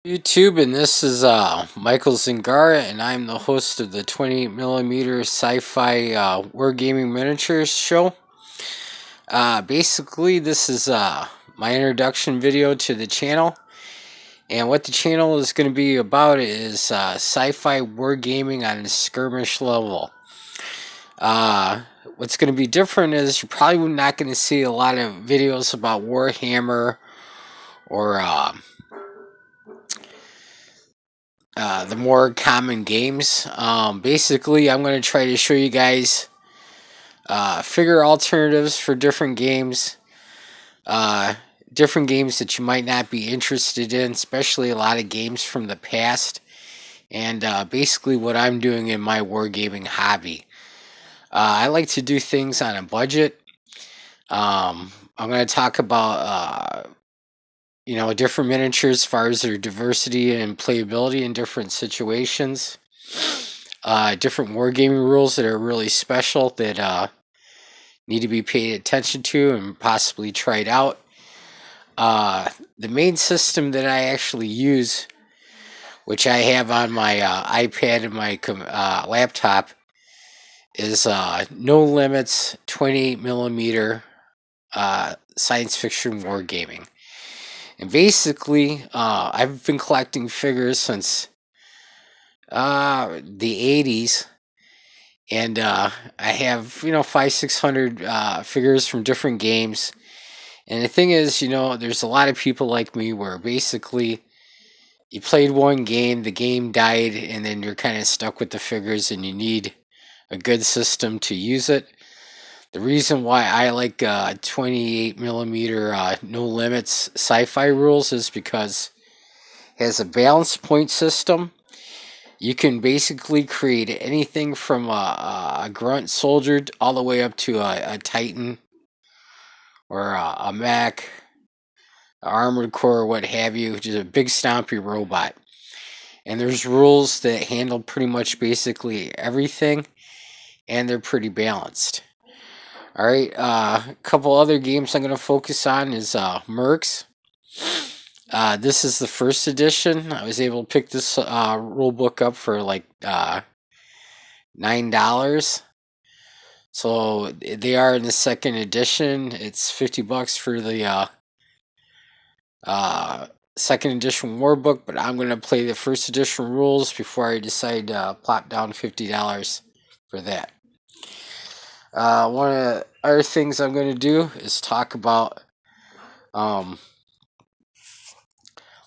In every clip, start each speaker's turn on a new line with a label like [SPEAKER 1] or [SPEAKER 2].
[SPEAKER 1] YouTube, and this is Michael Zingara, and I'm the host of the 20mm Sci-Fi Wargaming Miniatures show. Basically, this is my introduction video to the channel, and what the channel is going to be about is sci-fi wargaming on a skirmish level. What's going to be different is you're probably not going to see a lot of videos about Warhammer or the more common games. Basically, I'm going to try to show you guys figure alternatives for different games. Different games that you might not be interested in, especially a lot of games from the past. And basically what I'm doing in my wargaming hobby. I like to do things on a budget. I'm going to talk about different miniatures as far as their diversity and playability in different situations. Different wargaming rules that are really special that need to be paid attention to and possibly tried out. The main system that I actually use, which I have on my iPad and my laptop, is No Limits 28mm science fiction wargaming. And basically, I've been collecting figures since the 80s, and I have 500-600 figures from different games. And the thing is, there's a lot of people like me where basically you played one game, the game died, and then you're kind of stuck with the figures, and you need a good system to use it. The reason why I like 28mm No Limits sci-fi rules is because it has a balance point system. You can basically create anything from a grunt soldier all the way up to a titan or a mech, armored core, what have you, just a big stompy robot. And there's rules that handle pretty much basically everything, and they're pretty balanced. Alright, a couple other games I'm going to focus on is MERCS. This is the first edition. I was able to pick this rule book up for like $9. So they are in the second edition. It's $50 for the second edition war book, but I'm going to play the first edition rules before I decide to plop down $50 for that. One of the other things I'm going to do is talk about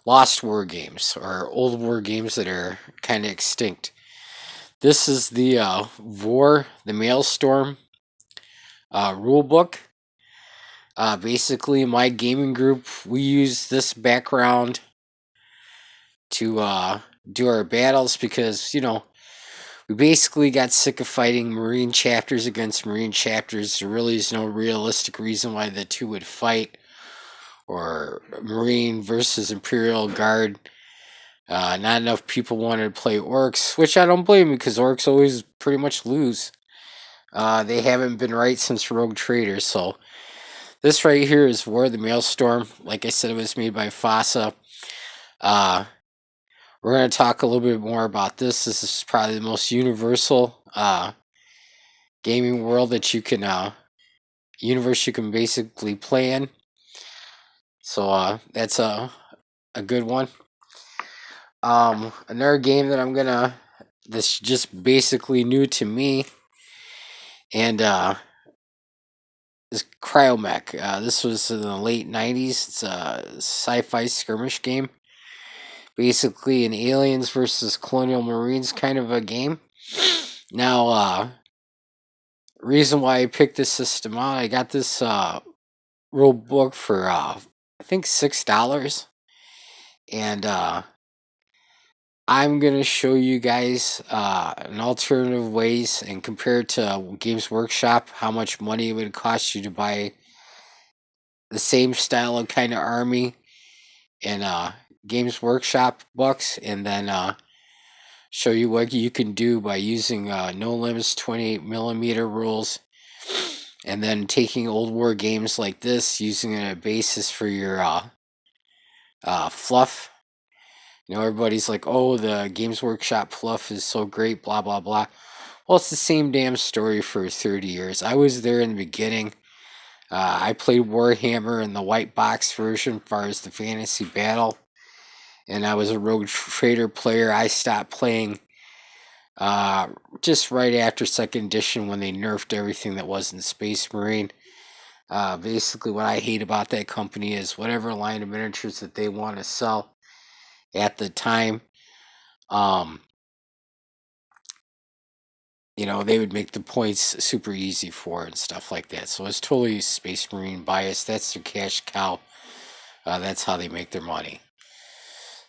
[SPEAKER 1] lost war games or old war games that are kind of extinct. This is the Vor the Maelstrom rule book. Basically, my gaming group, we use this background to do our battles because, we basically got sick of fighting Marine chapters against Marine chapters. There really is no realistic reason why the two would fight, or Marine versus Imperial Guard. Not enough people wanted to play Orcs, which I don't blame them because Orcs always pretty much lose. They haven't been right since Rogue Trader, so this right here is Vor the Maelstrom. Like I said, it was made by FASA. We're going to talk a little bit more about this. This is probably the most universal gaming world that you can, universe you can basically play in. So that's a good one. Another game that that's just basically new to me, and is Kryomek. This was in the late 90s. It's a sci-fi skirmish game. Basically an aliens versus Colonial Marines kind of a game. Now, reason why I picked this system out, I got this rule book for I think $6, and I'm gonna show you guys an alternative ways and compare it to Games Workshop, how much money it would cost you to buy the same style of kind of army in Games Workshop books, and then show you what you can do by using No Limits 28mm rules, and then taking old war games like this, using it as a basis for your fluff, You know, everybody's like, oh, the Games Workshop fluff is so great, blah, blah, blah. Well, it's the same damn story for 30 years. I was there in the beginning. I played Warhammer in the white box version as far as the fantasy battle. And I was a Rogue Trader player. I stopped playing just right after 2nd edition when they nerfed everything that wasn't Space Marine. Basically, what I hate about that company is whatever line of miniatures that they want to sell at the time, you know, they would make the points super easy for it and stuff like that. So it's totally Space Marine bias. That's their cash cow. That's how they make their money.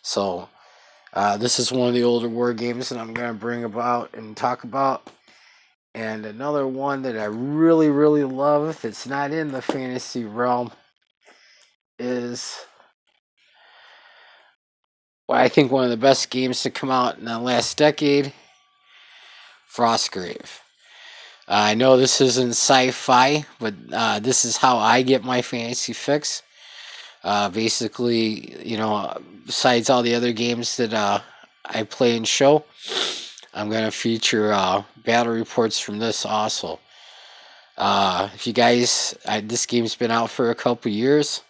[SPEAKER 1] So this is one of the older war games that I'm going to bring about and talk about. And another one that I really, really love that's not in the fantasy realm is, well, I think one of the best games to come out in the last decade, Frostgrave. I know this isn't sci-fi, but this is how I get my fantasy fix. Basically, you know, besides all the other games that I play and show, I'm going to feature battle reports from this also. If you guys, this game's been out for a couple years.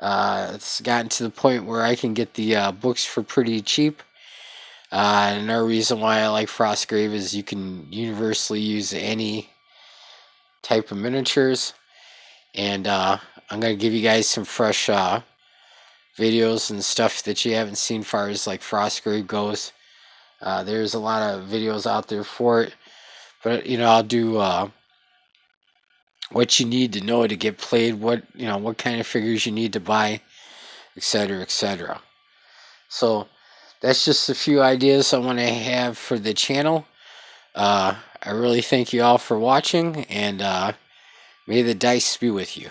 [SPEAKER 1] It's gotten to the point where I can get the books for pretty cheap. And another reason why I like Frostgrave is you can universally use any type of miniatures. And I'm going to give you guys some fresh videos and stuff that you haven't seen as far as like Frostgrave goes. There's a lot of videos out there for it. But, you know, I'll do what you need to know to get played, what kind of figures you need to buy, etc., etc. So that's just a few ideas I want to have for the channel. I really thank you all for watching, and may the dice be with you.